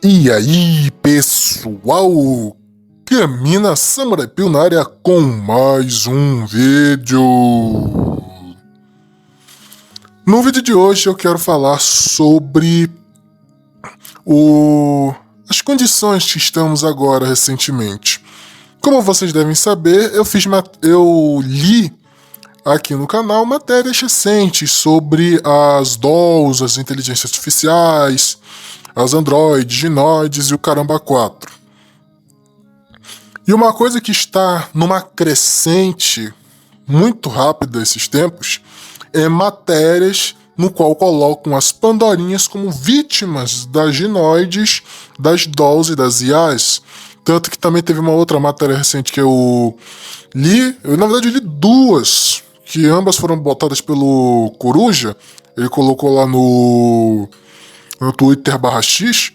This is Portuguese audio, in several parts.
E aí, pessoal, Camina Samurai Pio na área com mais um vídeo. No vídeo de hoje eu quero falar sobre as condições que estamos agora recentemente. Como vocês devem saber, eu li aqui no canal matérias recentes sobre as dolls, as inteligências artificiais, as androides, ginoides e o caramba 4. E uma coisa que está numa crescente muito rápida esses tempos é matérias no qual colocam as pandorinhas como vítimas das ginoides, das dolls e das IAs. Tanto que também teve uma outra matéria recente que eu li, na verdade li duas, que ambas foram botadas pelo Coruja. Ele colocou lá no Twitter /X,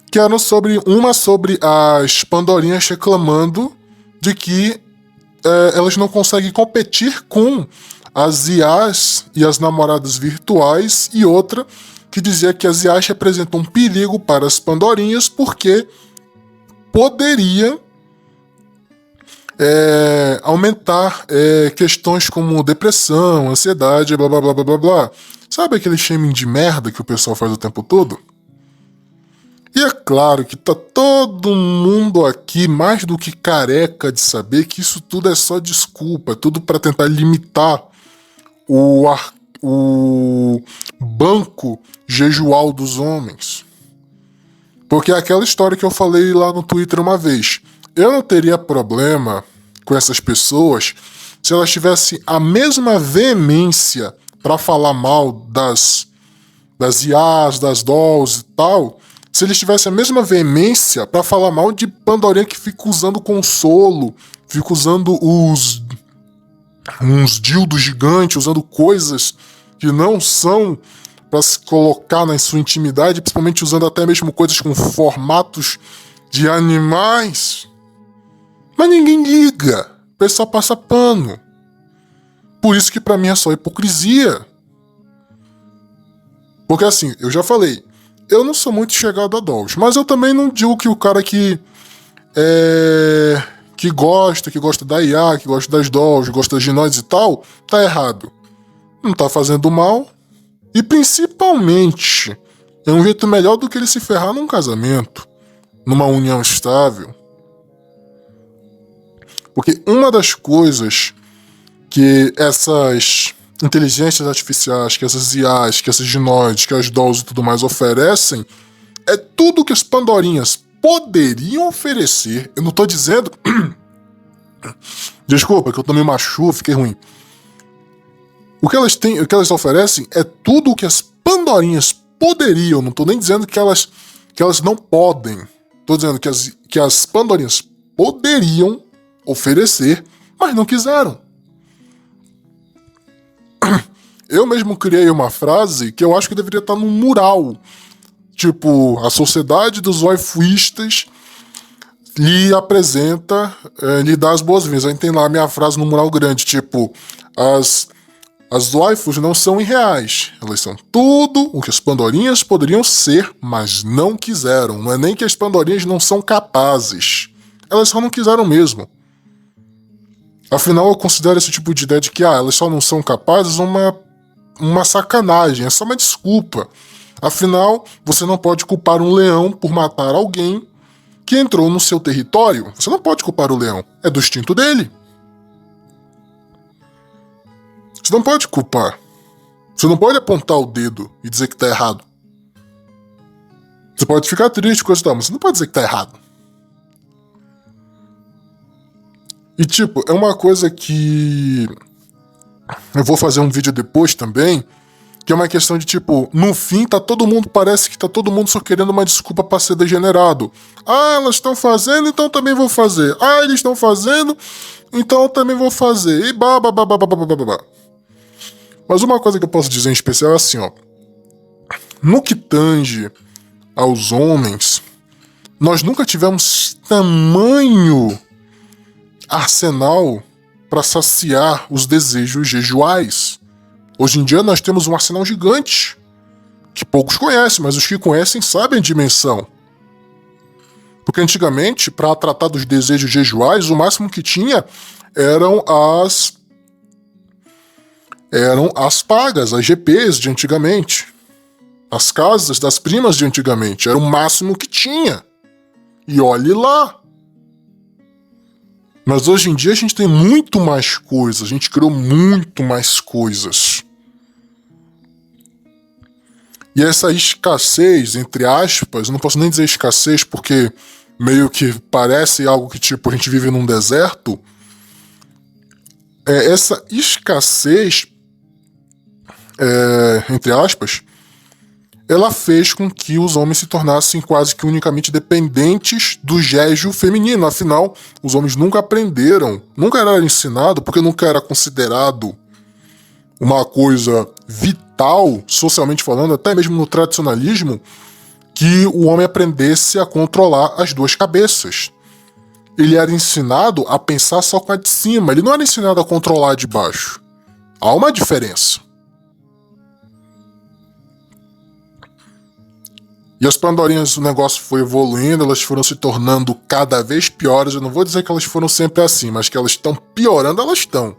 que eram sobre as pandorinhas reclamando de que elas não conseguem competir com as IAs e as namoradas virtuais, e outra que dizia que as IAs representam um perigo para as pandorinhas porque poderia aumentar questões como depressão, ansiedade, blá blá blá blá blá blá. Sabe aquele shaming de merda que o pessoal faz o tempo todo? E é claro que tá todo mundo aqui mais do que careca de saber que isso tudo é só desculpa, é tudo para tentar limitar o banco jejual dos homens. Porque é aquela história que eu falei lá no Twitter uma vez. Eu não teria problema com essas pessoas se elas tivessem a mesma veemência para falar mal das IAs, das dolls e tal, se eles tivessem a mesma veemência para falar mal de pandorinha que fica usando consolo, fica usando uns dildos gigantes, usando coisas que não são para se colocar na sua intimidade, principalmente usando até mesmo coisas com formatos de animais. Mas ninguém liga, o pessoal passa pano. Por isso que pra mim é só hipocrisia. Porque assim, eu já falei, eu não sou muito chegado a dolls, mas eu também não digo que o cara que gosta da IA, que gosta das dolls, gosta das ginoides e tal, tá errado. Não tá fazendo mal. E principalmente, é um jeito melhor do que ele se ferrar num casamento, numa união estável. Porque uma das coisas que essas inteligências artificiais, que essas IAs, que essas ginoides, que as dolls e tudo mais oferecem, é tudo que as pandorinhas poderiam oferecer. Eu não tô dizendo... Desculpa, que eu tomei uma chuva, fiquei ruim. O que elas oferecem é tudo o que as pandorinhas poderiam. Não tô nem dizendo que elas não podem. Tô dizendo que as pandorinhas poderiam oferecer, mas não quiseram. Eu mesmo criei uma frase que eu acho que deveria estar num mural. Tipo, a sociedade dos waifuistas lhe apresenta, lhe dá as boas-vindas. Aí tem lá a minha frase no mural grande, tipo, as waifus não são irreais. Elas são tudo o que as pandorinhas poderiam ser, mas não quiseram. Não é nem que as pandorinhas não são capazes. Elas só não quiseram mesmo. Afinal, eu considero esse tipo de ideia de que elas só não são capazes uma sacanagem, é só uma desculpa. Afinal, você não pode culpar um leão por matar alguém que entrou no seu território. Você não pode culpar o leão, é do instinto dele. Você não pode culpar. Você não pode apontar o dedo e dizer que tá errado. Você pode ficar triste com isso, mas você não pode dizer que tá errado. E tipo, é uma coisa que eu vou fazer um vídeo depois também, que é uma questão de tipo, no fim parece que tá todo mundo só querendo uma desculpa pra ser degenerado. Ah, elas estão fazendo, então também vou fazer. Ah, eles estão fazendo, então eu também vou fazer. E babá. Mas uma coisa que eu posso dizer em especial é assim, ó. No que tange aos homens, nós nunca tivemos tamanho arsenal para saciar os desejos jejuais. Hoje em dia nós temos um arsenal gigante que poucos conhecem, mas os que conhecem sabem a dimensão. Porque antigamente, para tratar dos desejos jejuais, o máximo que tinha eram as pagas, as GPs de antigamente. As casas das primas de antigamente. Era o máximo que tinha. E olhe lá. Mas hoje em dia a gente tem muito mais coisas. A gente criou muito mais coisas. E essa escassez, entre aspas, não posso nem dizer escassez porque meio que parece algo que tipo a gente vive num deserto. Essa escassez, entre aspas, ela fez com que os homens se tornassem quase que unicamente dependentes do jeju feminino. Afinal, os homens nunca aprenderam, nunca era ensinado, porque nunca era considerado uma coisa vital, socialmente falando, até mesmo no tradicionalismo, que o homem aprendesse a controlar as duas cabeças. Ele era ensinado a pensar só com a de cima, ele não era ensinado a controlar a de baixo. Há uma diferença. E as Pandorinhas, o negócio foi evoluindo, elas foram se tornando cada vez piores. Eu não vou dizer que elas foram sempre assim, mas que elas estão piorando, elas estão.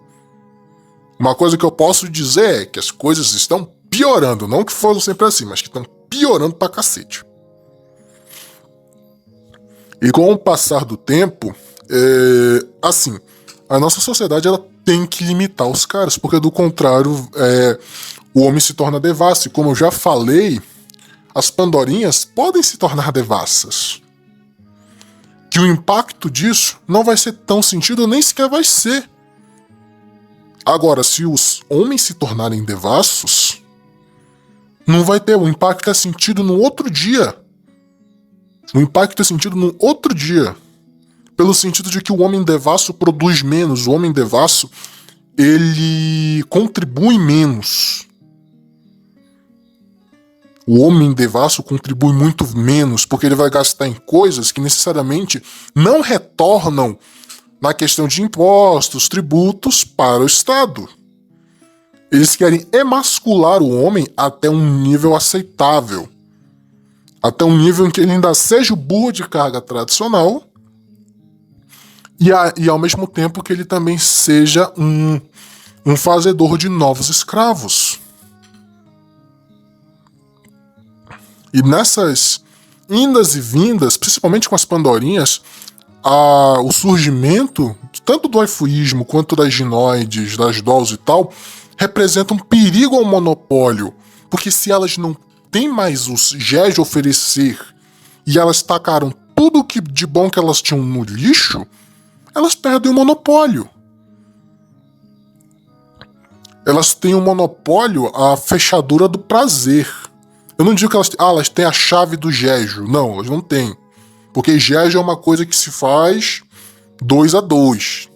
Uma coisa que eu posso dizer é que as coisas estão piorando, não que foram sempre assim, mas que estão piorando pra cacete. E com o passar do tempo, assim, a nossa sociedade ela tem que limitar os caras, porque do contrário, o homem se torna devasso. E como eu já falei, as Pandorinhas podem se tornar devassas. Que o impacto disso não vai ser tão sentido, nem sequer vai ser. Agora, se os homens se tornarem devassos, não vai ter. O impacto é sentido no outro dia. O impacto é sentido no outro dia. Pelo sentido de que o homem devasso produz menos. O homem devasso, ele contribui menos. O homem devasso contribui muito menos, porque ele vai gastar em coisas que necessariamente não retornam na questão de impostos, tributos para o Estado. Eles querem emascular o homem até um nível aceitável. Até um nível em que ele ainda seja o burro de carga tradicional e ao mesmo tempo que ele também seja um fazedor de novos escravos. E nessas indas e vindas, principalmente com as Pandorinhas, o surgimento tanto do waifuísmo quanto das ginoides, das dolls e tal, representa um perigo ao monopólio, porque se elas não têm mais os jeju a oferecer e elas tacaram tudo que de bom que elas tinham no lixo, elas perdem o monopólio. Elas têm um monopólio à fechadura do prazer. Eu não digo que elas têm a chave do jeju. Não, elas não têm. Porque jeju é uma coisa que se faz 2 a 2.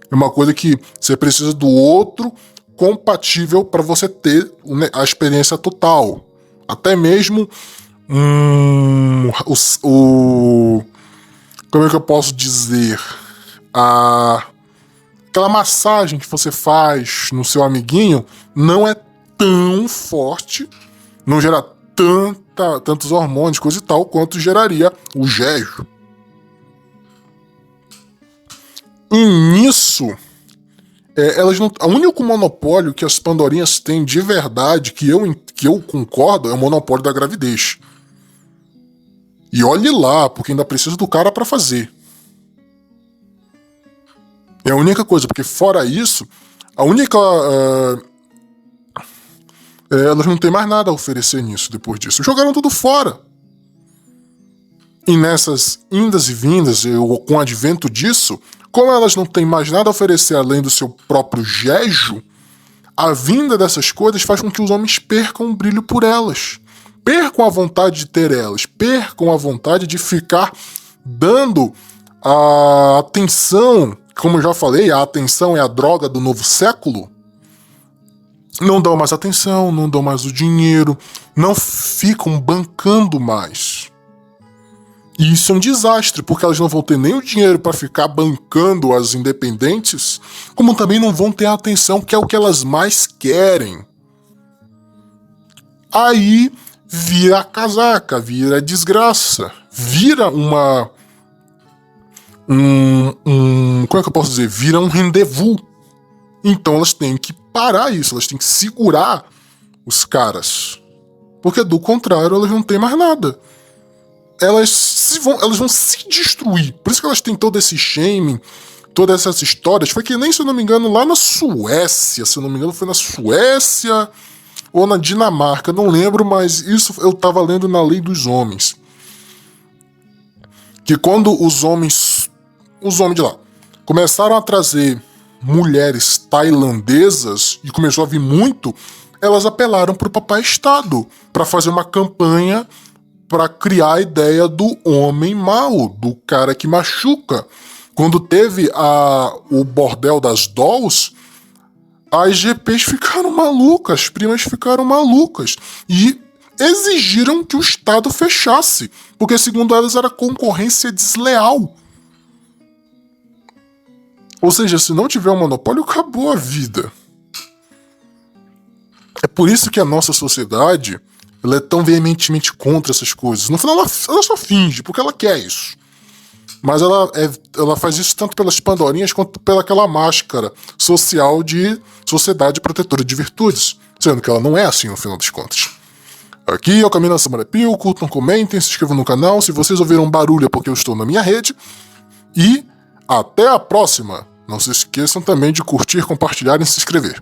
É uma coisa que você precisa do outro compatível para você ter a experiência total. Até mesmo como é que eu posso dizer? Aquela massagem que você faz no seu amiguinho não é tão forte, não gera tantos hormônios, coisa e tal, quanto geraria o jeju. E nisso, elas não. O único monopólio que as Pandorinhas têm de verdade, que eu concordo, é o monopólio da gravidez. E olhe lá, porque ainda precisa do cara pra fazer. É a única coisa, porque fora isso, a única. Elas não têm mais nada a oferecer nisso depois disso. Jogaram tudo fora. E nessas indas e vindas, com o advento disso, como elas não têm mais nada a oferecer além do seu próprio jeju, a vinda dessas coisas faz com que os homens percam o brilho por elas. Percam a vontade de ter elas. Percam a vontade de ficar dando a atenção. Como eu já falei, a atenção é a droga do novo século. Não dão mais atenção, não dão mais o dinheiro, não ficam bancando mais. E isso é um desastre, porque elas não vão ter nem o dinheiro para ficar bancando as independentes, como também não vão ter a atenção, que é o que elas mais querem. Aí vira casaca, vira desgraça, vira como é que eu posso dizer? Vira um rendezvous. Então elas têm que parar isso, elas têm que segurar os caras. Porque do contrário, elas não têm mais nada. Elas vão se destruir. Por isso que elas têm todo esse shaming, todas essas histórias. Foi que nem, se eu não me engano, lá na Suécia. Se eu não me engano, foi na Suécia ou na Dinamarca. Não lembro, mas isso eu tava lendo na Lei dos Homens. Que quando os homens de lá começaram a trazer mulheres tailandesas, e começou a vir muito, elas apelaram pro papai Estado para fazer uma campanha para criar a ideia do homem mau, do cara que machuca. Quando teve o bordel das dolls, as GPs ficaram malucas, as primas ficaram malucas e exigiram que o Estado fechasse, porque segundo elas era concorrência desleal. Ou seja, se não tiver um monopólio, acabou a vida. É por isso que a nossa sociedade ela é tão veementemente contra essas coisas. No final, ela só finge, porque ela quer isso. Mas ela faz isso tanto pelas pandorinhas quanto pelaquela máscara social de sociedade protetora de virtudes. Sendo que ela não é assim no final das contas. Aqui é o Caminho da Samara Pio, curtam, comentem, se inscrevam no canal. Se vocês ouviram barulho é porque eu estou na minha rede. E até a próxima! Não se esqueçam também de curtir, compartilhar e se inscrever.